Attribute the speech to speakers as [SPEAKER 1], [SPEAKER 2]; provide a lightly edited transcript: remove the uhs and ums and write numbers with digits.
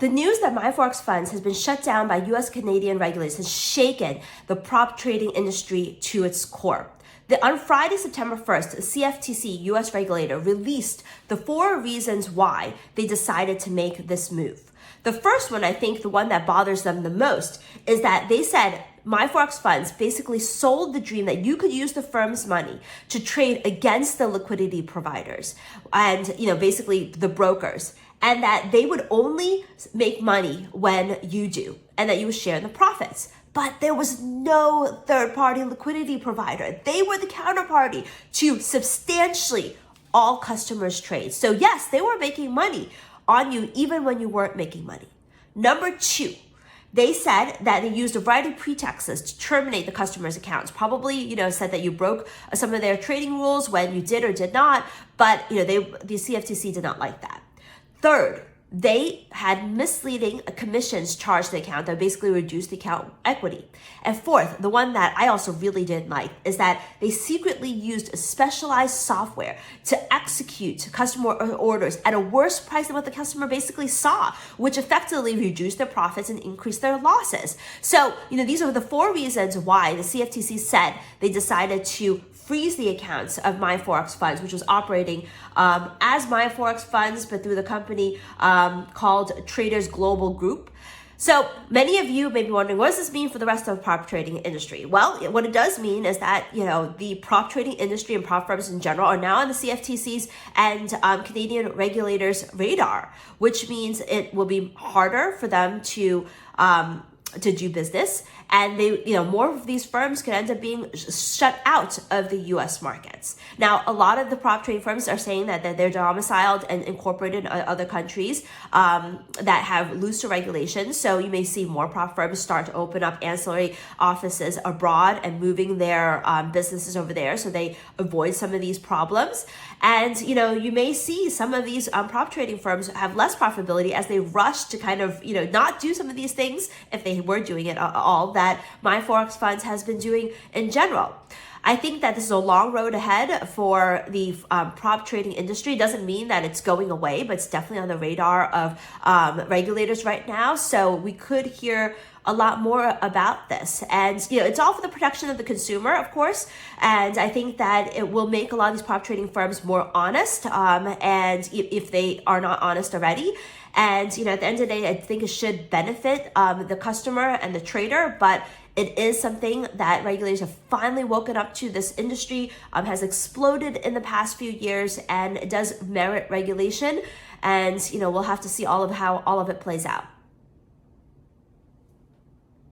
[SPEAKER 1] The news that MyForex funds has been shut down by US Canadian regulators has shaken the prop trading industry to its core. On Friday, September 1st, the CFTC US regulator released the 4 reasons why they decided to make this move. The first one, I think the one that bothers them the most, is that they said MyForex funds basically sold the dream that you could use the firm's money to trade against the liquidity providers and, basically the brokers, and that they would only make money when you do, and that you would share in the profits. But there was no third-party liquidity provider. They were the counterparty to substantially all customers' trades. So yes, they were making money on you even when you weren't making money. Number 2, they said that they used a variety of pretexts to terminate the customer's accounts. Probably, said that you broke some of their trading rules when you did or did not, but the CFTC did not like that. Third, they had misleading commissions charged to the account that basically reduced the account equity. And fourth, the one that I also really didn't like, is that they secretly used a specialized software to execute customer orders at a worse price than what the customer basically saw, which effectively reduced their profits and increased their losses. So, these are the 4 reasons why the CFTC said they decided to freeze the accounts of MyForex funds, which was operating as MyForex funds, but through the company called Traders Global Group. So many of you may be wondering, what does this mean for the rest of the prop trading industry? Well, what it does mean is that, the prop trading industry and prop firms in general are now on the CFTC's and Canadian regulators' radar, which means it will be harder for them to do business, and more of these firms could end up being shut out of the U.S. markets. Now, a lot of the prop trading firms are saying that they're domiciled and incorporated in other countries that have looser regulations. So you may see more prop firms start to open up ancillary offices abroad and moving their businesses over there, so they avoid some of these problems. And you may see some of these prop trading firms have less profitability as they rush to kind of not do some of these things, if they were doing it all, that MyForex funds has been doing in general. I think that this is a long road ahead for the prop trading industry. It doesn't mean that it's going away, but it's definitely on the radar of regulators right now. So we could hear a lot more about this. And, it's all for the protection of the consumer, of course. And I think that it will make a lot of these prop trading firms more honest, and if they are not honest already. And, at the end of the day, I think it should benefit the customer and the trader, but it is something that regulators have finally woken up to. This industry has exploded in the past few years, and it does merit regulation. And, we'll have to see how all of it plays out.